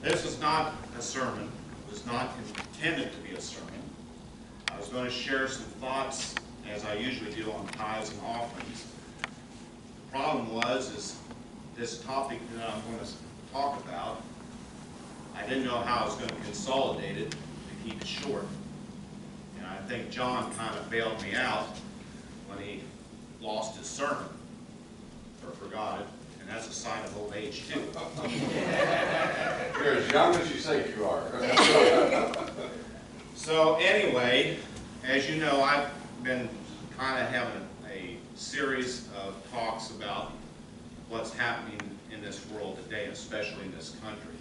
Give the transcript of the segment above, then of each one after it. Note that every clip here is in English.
This is not a sermon. It was not intended to be a sermon. I was going to share some thoughts, as I usually do, on tithes and offerings. The problem is this topic that I'm going to talk about, I didn't know how I was going to consolidate it to keep it short. And I think John kind of bailed me out when he lost his sermon, or forgot it. And that's a sign of old age, too. You're as young as you say you are. So anyway, as you know, I've been kind of having a series of talks about what's happening in this world today, especially in this country.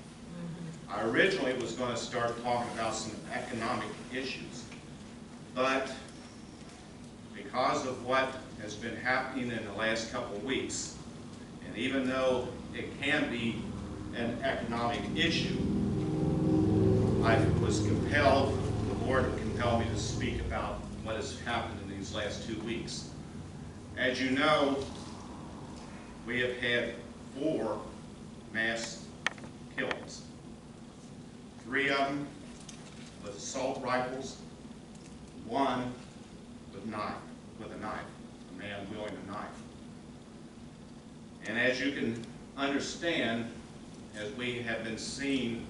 I originally was going to start talking about some economic issues, but because of what has been happening in the last couple of weeks, and even though it can be an economic issue, I was compelled, the Lord compelled me to speak about what has happened in these last 2 weeks. As you know, we have had 4 mass killings. 3 of them with assault rifles, 1 with a knife, a man wielding a knife. And as you can understand, as we have been seeing,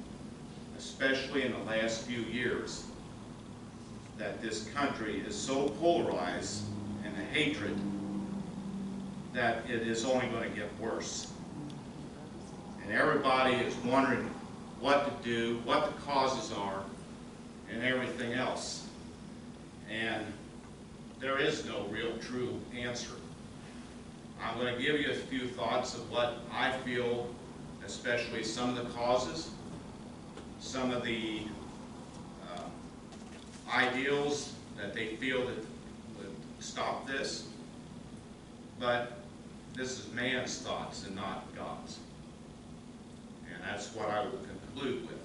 especially in the last few years, that this country is so polarized in the hatred that it is only going to get worse. And everybody is wondering what to do, what the causes are, and everything else. And there is no real true answer. I'm going to give you a few thoughts of what I feel, especially some of the causes, some of the ideals that they feel that would stop this. But this is man's thoughts and not God's. And that's what I will conclude with.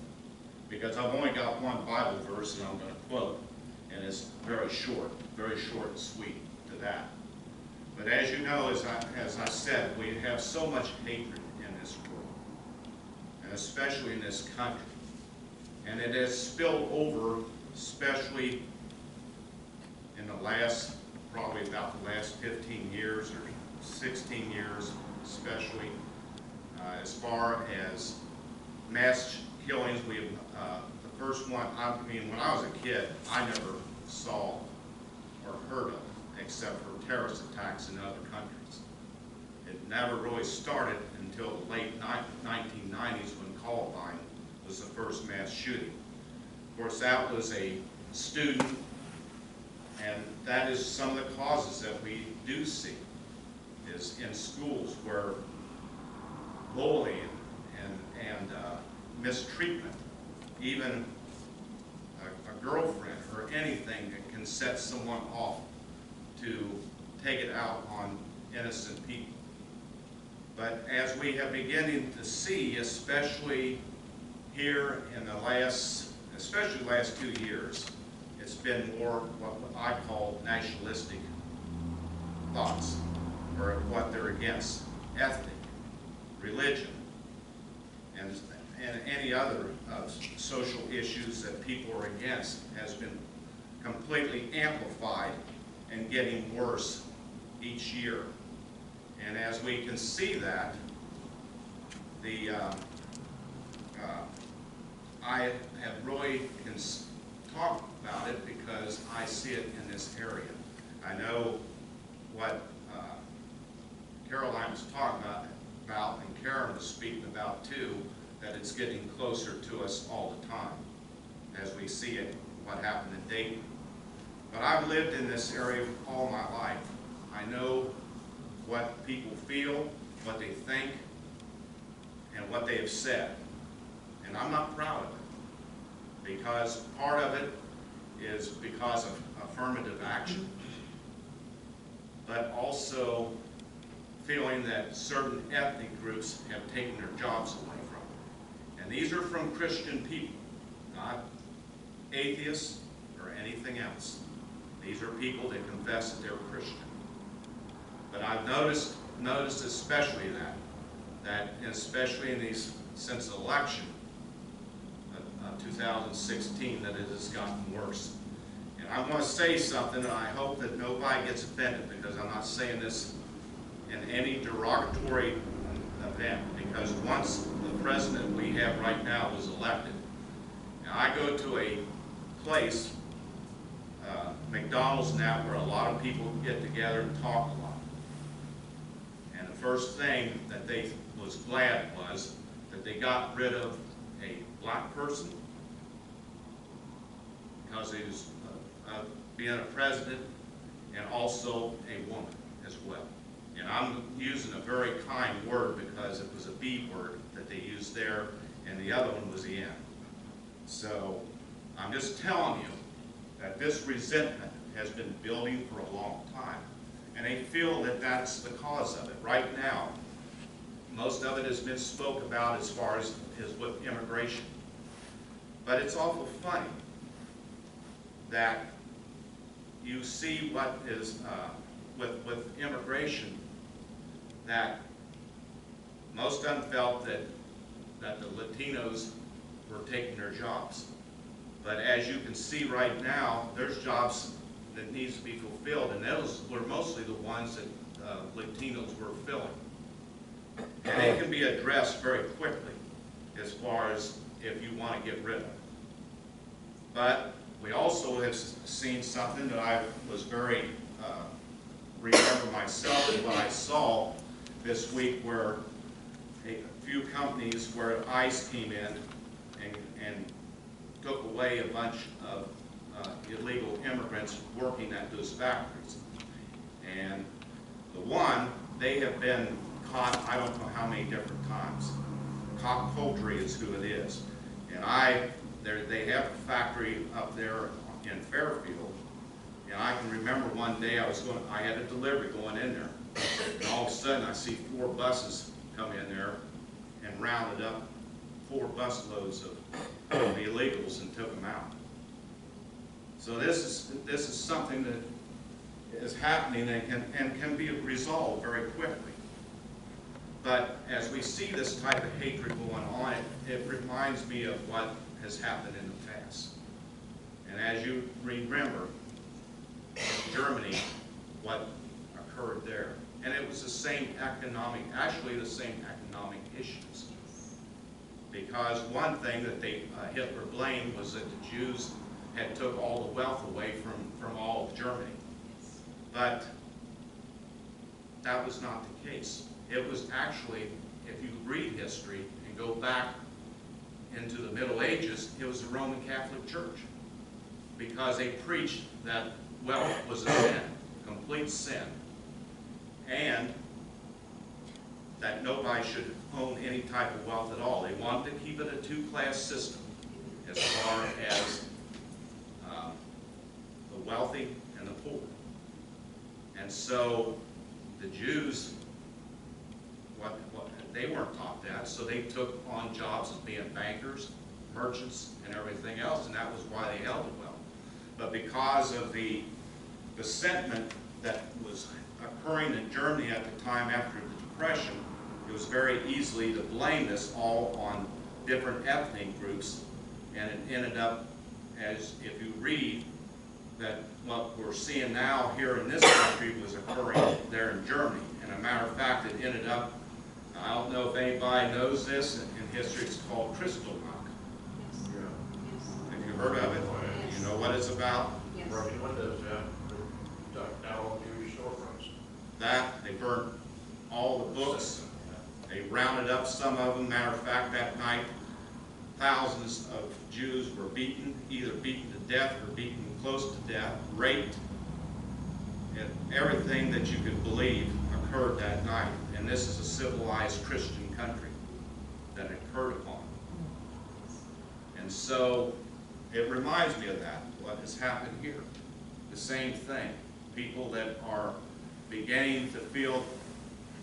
Because I've only got one Bible verse that I'm going to quote, and it's very short and sweet to that. But as you know, as I said, we have so much hatred in this world, and especially in this country. And it has spilled over, especially in the last, probably about the last 15 years or 16 years, especially as far as mass killings. We have the first one. I mean, when I was a kid, I never saw or heard of, except for terrorist attacks in other countries. It never really started until the late 1990s when Columbine was the first mass shooting. Of course, that was a student, and that is some of the causes that we do see, is in schools where bullying and mistreatment, even a girlfriend or anything that can set someone off to take it out on innocent people. But as we have beginning to see, especially here in the last 2 years, it's been more what I call nationalistic thoughts, or what they're against, ethnic, religion, and any other social issues that people are against has been completely amplified and getting worse each year. And as we can see that, I have really talked about it because I see it in this area. I know what Caroline was talking about, and Karen was speaking about too, that it's getting closer to us all the time as we see it, what happened in Dayton. But I've lived in this area all my life. I know what people feel, what they think, and what they have said. And I'm not proud of it, because part of it is because of affirmative action, but also feeling that certain ethnic groups have taken their jobs away from them. And these are from Christian people, not atheists or anything else. These are people that confess that they're Christian. But I've noticed especially that especially in these, since the election, 2016 that it has gotten worse. And I want to say something, and I hope that nobody gets offended, because I'm not saying this in any derogatory event, because once the president we have right now was elected, and I go to a place, McDonald's now, where a lot of people get together and talk a lot. And the first thing that they was glad was that they got rid of a black person, because he was being a president, and also a woman as well. And I'm using a very kind word because it was a B word that they used there, and the other one was the N. So I'm just telling you that this resentment has been building for a long time. And they feel that that's the cause of it. Right now, most of it has been spoke about as far as with immigration. But it's awful funny that you see what is with immigration, that most of them felt that the Latinos were taking their jobs. But as you can see right now, there's jobs that needs to be fulfilled, and those were mostly the ones that Latinos were filling. And it can be addressed very quickly as far as if you want to get rid of it. But we also have seen something that I was very, remember myself and what I saw this week, where a few companies where ICE came in and took away a bunch of illegal immigrants working at those factories. And the one, they have been caught, I don't know how many different times. Cock Poultry is who it is. And they have a factory up there in Fairfield, and I can remember one day I had a delivery going in there, and all of a sudden I see 4 buses come in there and rounded up 4 busloads of illegals and took them out. So this is something that is happening and can be resolved very quickly. But as we see this type of hatred going on, it reminds me of what has happened in the past. And as you remember, in Germany, what occurred there. And it was the same actually the same economic issues. Because one thing that Hitler blamed was that the Jews had took all the wealth away from all of Germany. But that was not the case. It was actually, if you read history and go back into the Middle Ages, it was the Roman Catholic Church, because they preached that wealth was a sin, complete sin, and that nobody should own any type of wealth at all. They wanted to keep it a 2-class system as far as the wealthy and the poor. And so the Jews, they weren't taught that, so they took on jobs as being bankers, merchants, and everything else, and that was why they held it well. But because of the sentiment that was occurring in Germany at the time after the Depression, it was very easily to blame this all on different ethnic groups, and it ended up, as if you read, that what we're seeing now here in this country was occurring there in Germany. And a matter of fact, it ended up, I don't know if anybody knows this, in history it's called Kristallnacht. Yes. Yeah. Have you heard of it? Yes. You know what it's about? Yes. Broken windows, yeah. Ducked down all Jewish storefronts. That, they burnt all the books. They rounded up some of them. Matter of fact, that night, thousands of Jews were beaten, either beaten to death or beaten close to death, raped, and everything that you could believe occurred that night. And this is a civilized Christian country that it occurred upon. And so it reminds me of that, what has happened here. The same thing. People that are beginning to feel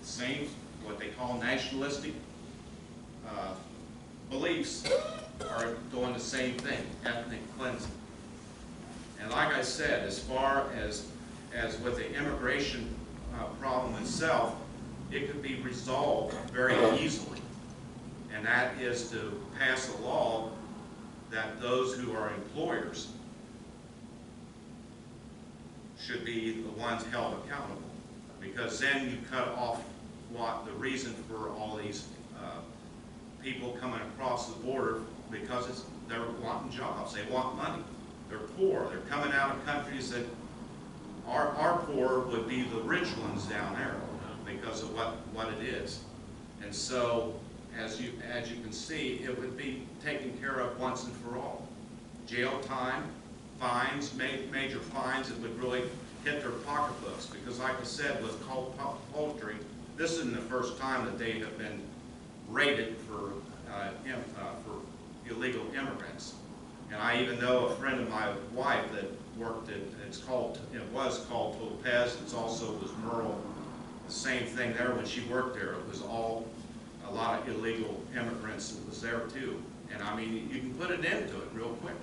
the same, what they call nationalistic beliefs, are doing the same thing, ethnic cleansing. And like I said, as far as with the immigration problem itself, it could be resolved very easily. And that is to pass a law that those who are employers should be the ones held accountable, because then you cut off what the reason for all these people coming across the border, because they're wanting jobs, they want money, they're poor, they're coming out of countries that our poor would be the rich ones down there because of what it is. And so, as you can see, it would be taken care of once and for all. Jail time, fines, major fines that would really hit their pocketbooks, because like I said, with poultry, this isn't the first time that they have been raided for illegal immigrants. And I even know a friend of my wife that worked at, it was called Lopez, it also was Merle, the same thing there. When she worked there, it was all a lot of illegal immigrants that was there too. And I mean, you can put an end to it real quick.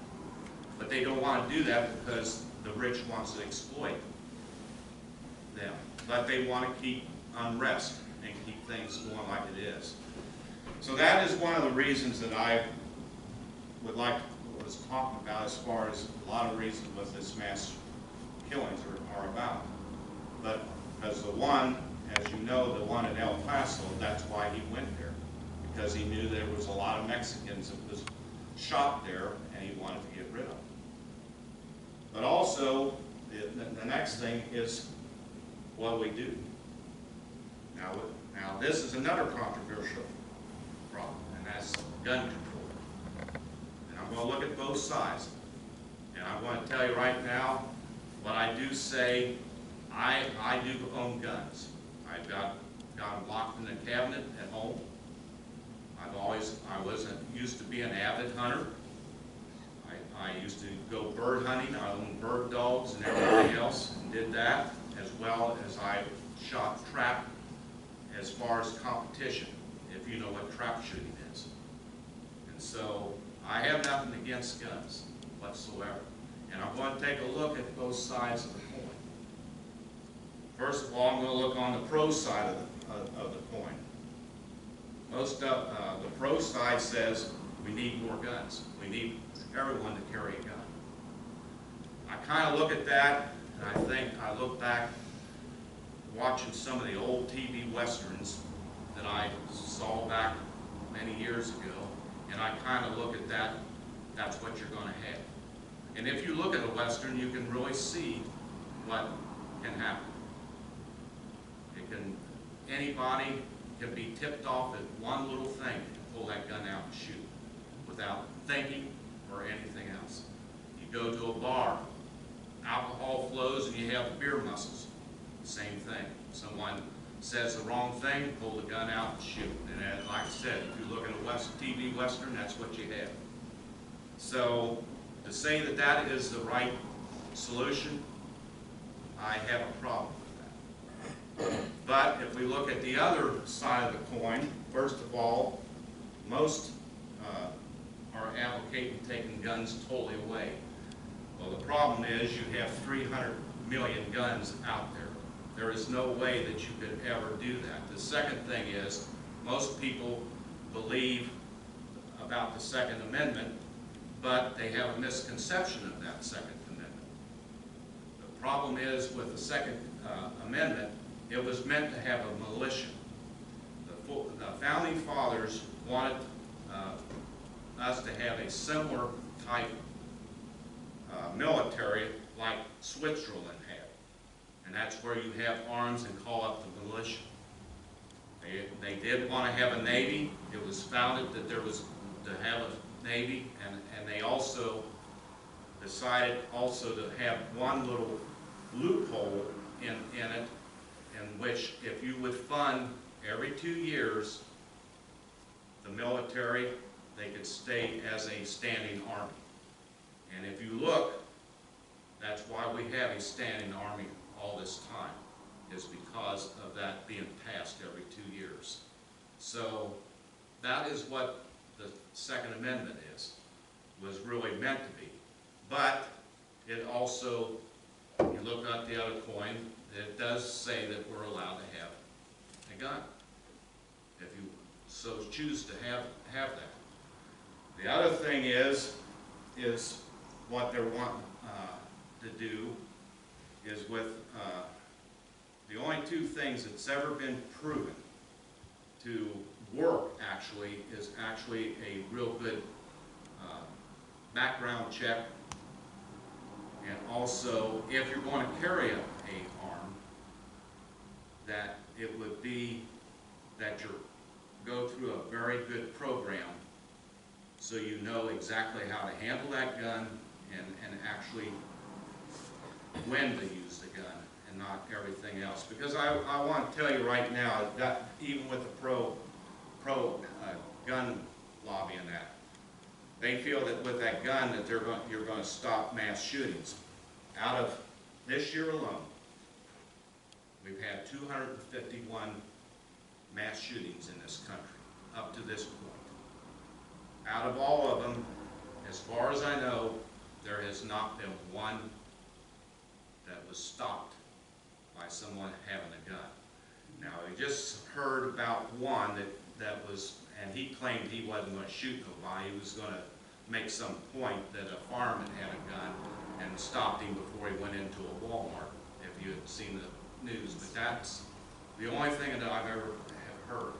But they don't want to do that because the rich wants to exploit them. But they want to keep unrest and keep things going like it is. So that is one of the reasons that I would like, was talking about, as far as a lot of reasons what this mass killings are about. But as the one, as you know, the one in El Paso, that's why he went there. Because he knew there was a lot of Mexicans that was shot there, and he wanted to get rid of them. But also, the next thing is what we do. Now this is another controversial problem, and that's gun control. And I'm going to look at both sides. And I'm going to tell you right now, what I do say, I do own guns. I've got them locked in the cabinet at home. Used to be an avid hunter. I used to go bird hunting. I owned bird dogs and everything else, and did that, as well as I shot trap as far as competition, if you know what trap shooting is. And so I have nothing against guns whatsoever. And I'm going to take a look at both sides of the coin. First of all, I'm going to look on the pro side of the coin. Most of the pro side says we need more guns. We need everyone to carry a gun. I kind of look at that, and I look back watching some of the old TV westerns that I saw back many years ago, and I kind of look at that, that's what you're going to have. And if you look at a western, you can really see what can happen. Anybody can be tipped off at one little thing and pull that gun out and shoot without thinking or anything else. You go to a bar, alcohol flows, and you have beer muscles. Same thing. Someone says the wrong thing, pull the gun out and shoot. And like I said, if you look at a TV western, that's what you have. So to say that that is the right solution, I have a problem with that. But if we look at the other side of the coin, first of all, most are advocating taking guns totally away. Well, the problem is you have 300 million guns out there. There is no way that you could ever do that. The second thing is, most people believe about the Second Amendment, but they have a misconception of that Second Amendment. The problem is with the Second Amendment, it was meant to have a militia. The Founding Fathers wanted us to have a similar type military like Switzerland had. And that's where you have arms and call up the militia. They did want to have a navy. It was founded that there was to have a navy, and they also decided also to have one little loophole in it, in which if you would fund every 2 years the military, they could stay as a standing army. And if you look, that's why we have a standing army all this time, is because of that being passed every 2 years. So that is what the Second Amendment was really meant to be. But it also, you look at the other coin, it does say that we're allowed to have a gun, if you so choose to have that. The other thing is, is what they're wanting to do is with the only two things that's ever been proven to work actually is actually a real good background check, and also if you're going to carry a arm, that it would be that you go through a very good program so you know exactly how to handle that gun and actually when to use the gun and not everything else. Because I want to tell you right now that even with the pro gun lobby and that, they feel that with that gun that you're going to stop mass shootings. Out of this year alone, we've had 251 mass shootings in this country up to this point. Out of all of them, as far as I know, there has not been one that was stopped by someone having a gun. Now, we just heard about one that was, and he claimed he wasn't going to shoot nobody. He was going to make some point that a fireman had a gun and stopped him before he went into a Walmart, if you had seen the news. But that's the only thing that I've ever have heard.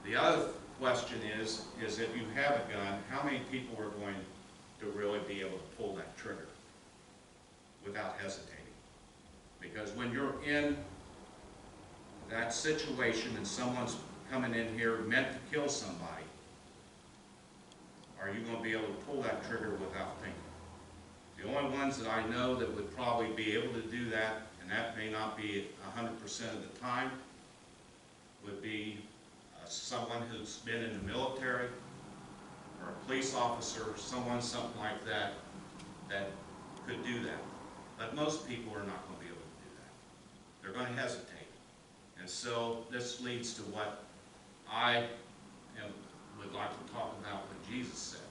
The other question is if you have a gun, how many people are going to really be able to pull that trigger without hesitating? Because when you're in that situation and someone's coming in here meant to kill somebody, are you going to be able to pull that trigger without thinking? The only ones that I know that would probably be able to do that, and that may not be 100% of the time, would be someone who's been in the military, or a police officer, something like that, that could do that. But most people are not going to be able to do that. They're going to hesitate. And so this leads to what I would like to talk about what Jesus said.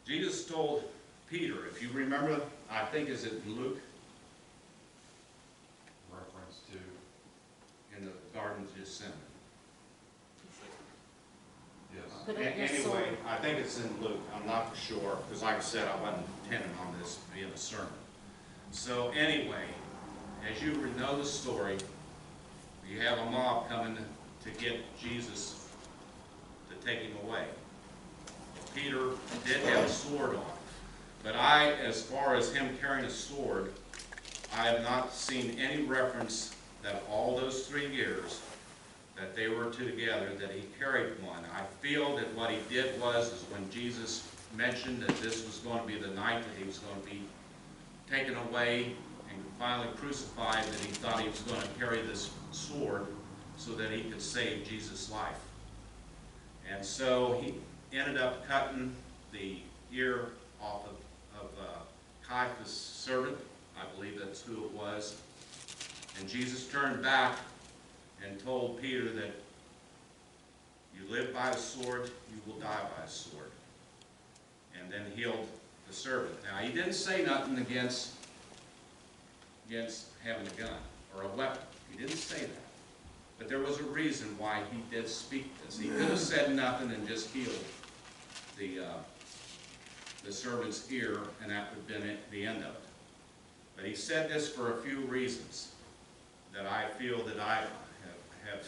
Jesus told Peter, if you remember, I think is it Luke? Reference to? In the Garden of Gethsemane. Yes. Put up your Anyway, sword. I think it's in Luke. I'm not sure, because like I said, I wasn't intending on this being a sermon. So anyway, as you know the story, you have a mob coming to get Jesus to take him away. Peter did have a sword on. But as far as him carrying a sword, I have not seen any reference that all those 3 years that they were together, that he carried one. I feel that what he did was when Jesus mentioned that this was going to be the night that he was going to be taken away and finally crucified, that he thought he was going to carry this sword so that he could save Jesus' life. And so he ended up cutting the ear off of Caiaphas' servant. I believe that's who it was. And Jesus turned back and told Peter that you live by the sword, you will die by the sword. And then healed the servant. Now, he didn't say nothing against having a gun or a weapon. He didn't say that. But there was a reason why he did speak this. He could have said nothing and just healed the servant's ear, and that would have been the end of it. But he said this for a few reasons that I feel that I have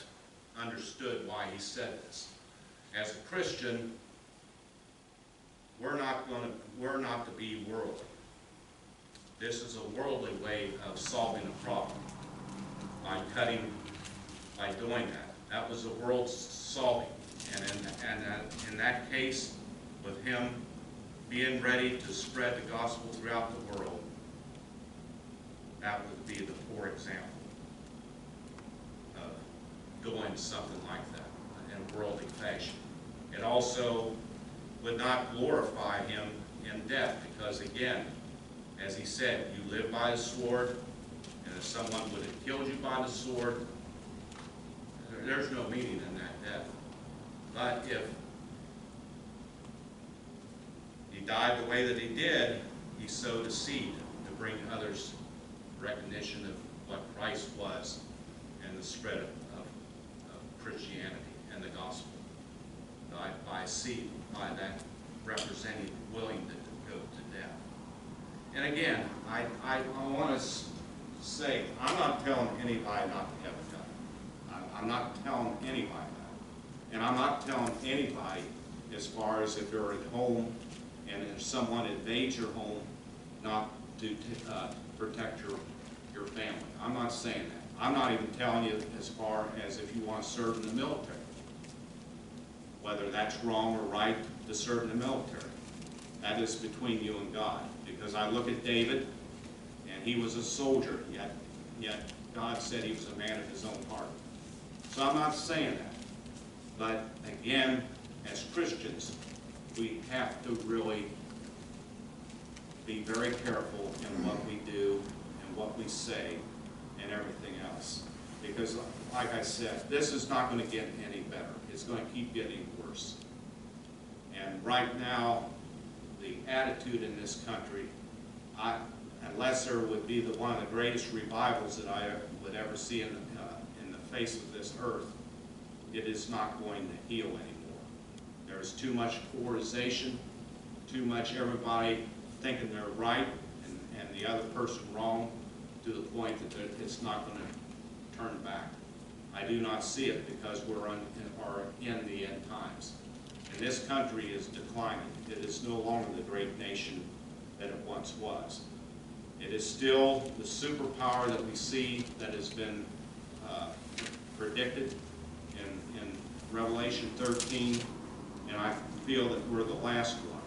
understood why he said this. As a Christian, we're not to be worldly. This is a worldly way of solving a problem by doing that. That was the world's solving, and in that case, with him being ready to spread the gospel throughout the world, that would be the poor example of doing something like that in worldly fashion. It also would not glorify him in death, because again, as he said, you live by the sword, and if someone would have killed you by the sword, there's no meaning in that death. But if he died the way that he did, he sowed a seed to bring others recognition of what Christ was and the spread of Christianity and the gospel by seed, by that representative willing to go to death. And again, I want to say, I'm not telling anybody not to have a gun. I'm not telling anybody that. And I'm not telling anybody, as far as if you're at home and if someone invades your home, not to protect your family. I'm not saying that. I'm not even telling you as far as if you want to serve in the military. Whether that's wrong or right to serve in the military. That is between you and God. Because I look at David, and he was a soldier, yet God said he was a man of his own heart. So I'm not saying that. But again, as Christians, we have to really be very careful in what we do and what we say and everything else. Because, like I said, this is not going to get any better. It's going to keep getting worse. And right now, the attitude in this country, unless there would be one of the greatest revivals that I would ever see in the face of this earth, it is not going to heal anymore. There's too much polarization, too much everybody thinking they're right and the other person wrong, to the point that it's not going to turn back. I do not see it because we're in the end times. And this country is declining. It is no longer the great nation that it once was. It is still the superpower that we see that has been predicted in Revelation 13, and I feel that we're the last one.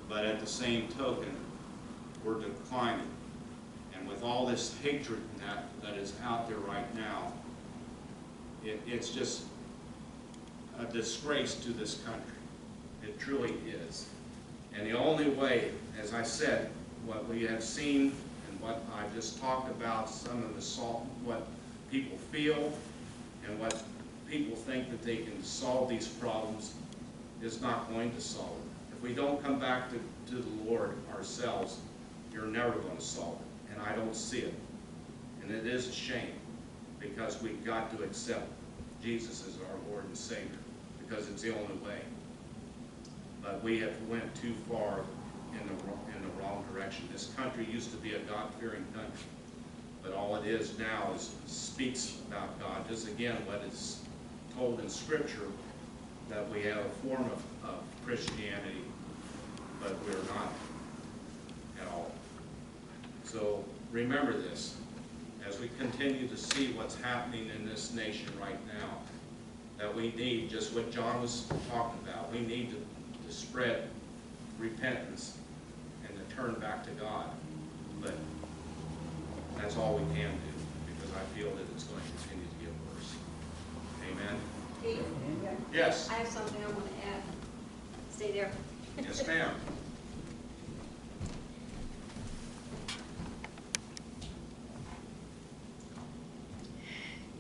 But at the same token, we're declining. And with all this hatred that is out there right now, it's just a disgrace to this country. It truly is. And the only way, as I said, what we have seen and what I just talked about, some of what people feel and what people think that they can solve these problems, is not going to solve it. If we don't come back to the Lord ourselves, you're never going to solve it. And I don't see it. And it is a shame, because we've got to accept Jesus as our Lord and Savior, because it's the only way. But we have went too far in the wrong direction. This country used to be a God-fearing country, but all it is now speaks about God. Just again, what is told in Scripture, that we have a form of Christianity, but we're not at all. So remember this, as we continue to see what's happening in this nation right now, that we need, just what John was talking about, we need to spread repentance and to turn back to God. But that's all we can do, because I feel that it's going to continue to get worse. Amen? Steve? Yes? I have something I want to add. Stay there. Yes, ma'am.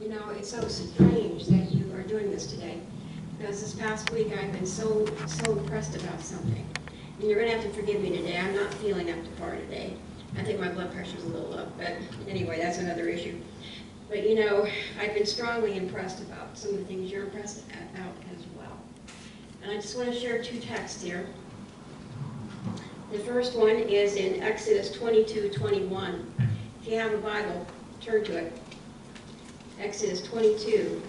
You know, it's so strange that you are doing this today, because this past week I've been so impressed about something. And you're going to have to forgive me today. I'm not feeling up to par today. I think my blood pressure's a little up, but anyway, that's another issue. But you know, I've been strongly impressed about some of the things you're impressed about as well. And I just want to share two texts here. The first one is in Exodus 22:21. If you have a Bible, turn to it. Exodus 22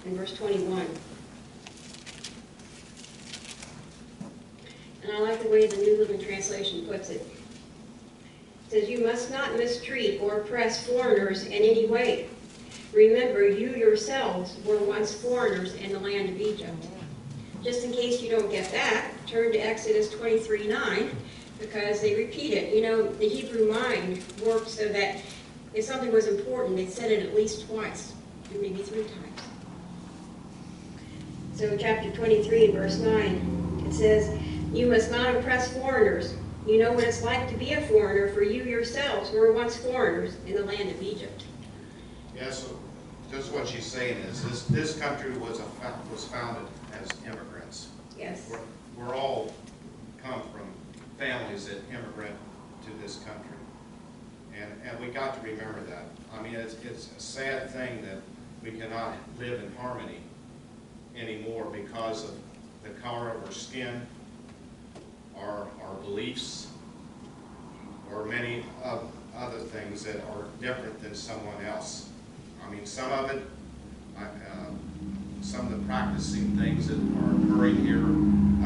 and verse 21. And I like the way the New Living Translation puts it. It says, "You must not mistreat or oppress foreigners in any way. Remember, you yourselves were once foreigners in the land of Egypt." Just in case you don't get that, turn to Exodus 23:9, because they repeat it. You know, the Hebrew mind worked so that if something was important, they said it at least twice, or maybe 3 times. So chapter 23, verse 9, it says, "You must not oppress foreigners. You know what it's like to be a foreigner, for you yourselves were once foreigners in the land of Egypt." Yes, so just what she's saying is this country was founded as immigrants. Yes. We're all come from families that immigrant to this country. And we got to remember that. I mean, it's a sad thing that we cannot live in harmony anymore because of the color of our skin, our beliefs, or many other things that are different than someone else. I mean, some of it, some of the practicing things that are occurring here,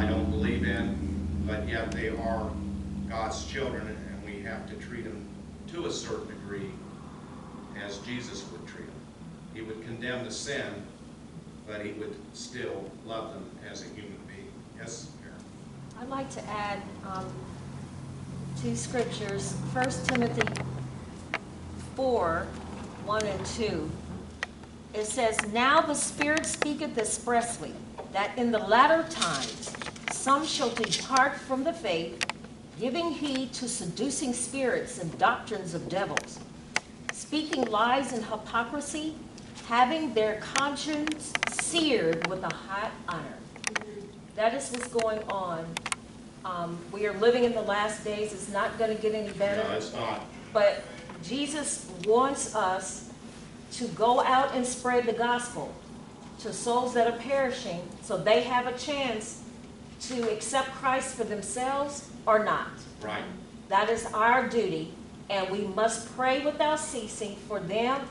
I don't believe in, but yet they are God's children, and we have to treat them to a certain degree as Jesus would treat them. He would condemn the sin, but he would still love them as a human being. Yes, Karen? I'd like to add two scriptures. 1 Timothy 4, 1 and 2. It says, "Now the Spirit speaketh expressly, that in the latter times some shall depart from the faith, giving heed to seducing spirits and doctrines of devils, speaking lies and hypocrisy, having their conscience seared with a hot iron." That is what's going on. We are living in the last days. It's not going to get any better. No, it's not. But Jesus wants us to go out and spread the gospel to souls that are perishing, so they have a chance to accept Christ for themselves or not. Right. That is our duty, and we must pray without ceasing for them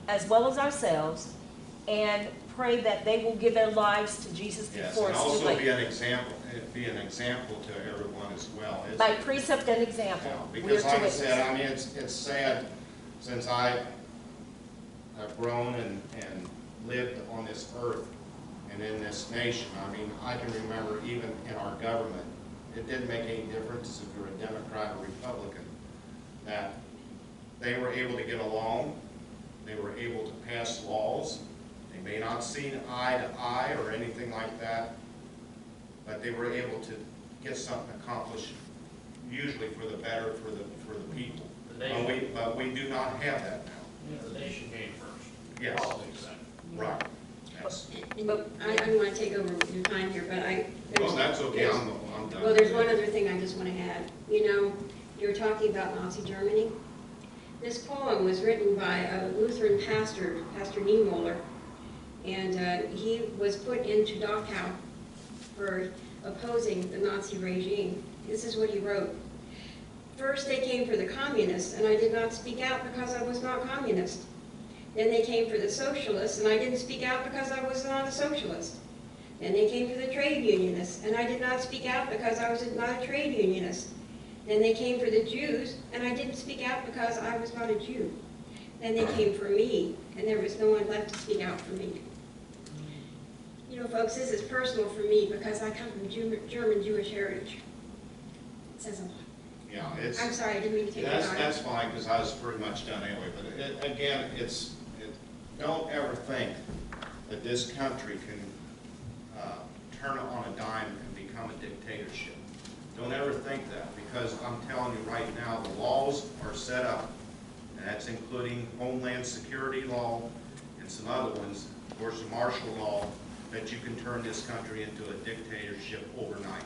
as well as ourselves, and pray that they will give their lives to Jesus Yes, before and it's too also late. be an example to everyone as well. By precept and example. Yeah, we are because to like I witness. said, I mean, it's sad, since I've grown and lived on this earth and in this nation. I mean, I can remember even in our government, it didn't make any difference if you were a Democrat or Republican, that they were able to get along, they were able to pass laws. They may not see eye to eye or anything like that, but they were able to get something accomplished, usually for the better for the people. But we do not have that now. The nation came first. Yes. Politics second. Right. Yes. But I don't want to take over your time here, but Well, that's okay, there's- I'm done. Well, there's one other thing I just want to add. You know, you were talking about Nazi Germany. This poem was written by a Lutheran pastor, Pastor Niemöller, and he was put into Dachau for opposing the Nazi regime. This is what he wrote. "First they came for the communists, and I did not speak out because I was not communist. Then they came for the socialists, and I didn't speak out because I was not a socialist. Then they came for the trade unionists, and I did not speak out because I was not a trade unionist. Then they came for the Jews, and I didn't speak out because I was not a Jew. Then they came for me, and there was no one left to speak out for me." You know, folks, this is personal for me because I come from German Jewish heritage. It says a lot. Yeah, it's, I'm sorry, I didn't mean to take your time. that's fine, because I was pretty much done anyway, but again, don't ever think that this country can turn on a dime and become a dictatorship. Don't ever think that, because I'm telling you right now, the laws are set up, and that's including Homeland Security law and some other ones, of course, the martial law, that you can turn this country into a dictatorship overnight.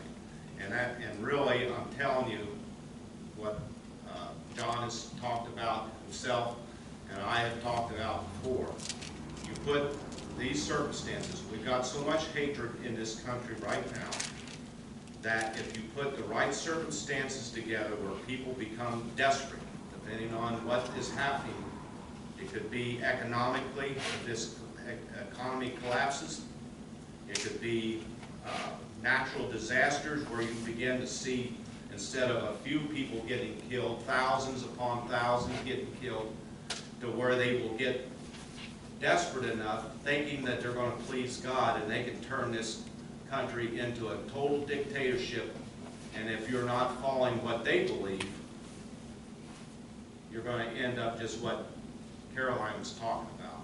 And really, I'm telling you, what John has talked about himself and I have talked about before. You put these circumstances, we've got so much hatred in this country right now that if you put the right circumstances together where people become desperate, depending on what is happening, it could be economically, if this economy collapses, it could be natural disasters where you begin to see, instead of a few people getting killed, thousands upon thousands getting killed, to where they will get desperate enough, thinking that they're going to please God, and they can turn this country into a total dictatorship. And if you're not following what they believe, you're going to end up just what Caroline was talking about.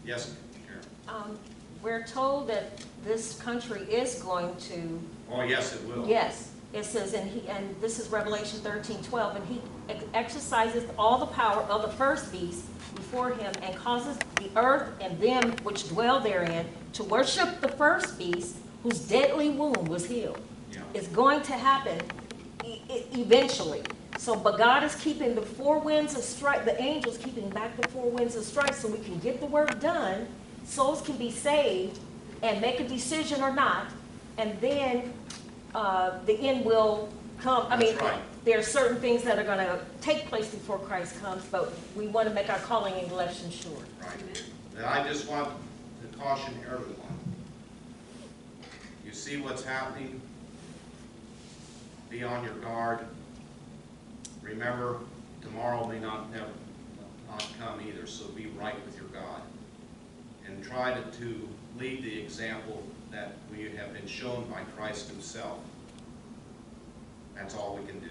Yes, Karen? We're told that this country is going to, Oh, yes, it will. yes, it says, and this is Revelation 13:12, and he exercises all the power of the first beast before him, and causes the earth and them which dwell therein to worship the first beast, whose deadly wound was healed. Yeah. It's going to happen eventually. So, but God is keeping the four winds of strife, the angels keeping back the four winds of strife, so we can get the work done, souls can be saved, and make a decision or not, and then the end will come. I mean, That's right. there are certain things that are going to take place before Christ comes, but we want to make our calling and election sure. Right. And I just want to caution everyone. You see what's happening? Be on your guard. Remember, tomorrow may not come either, so be right with your God. And try to lead the example that we have been shown by Christ himself. That's all we can do.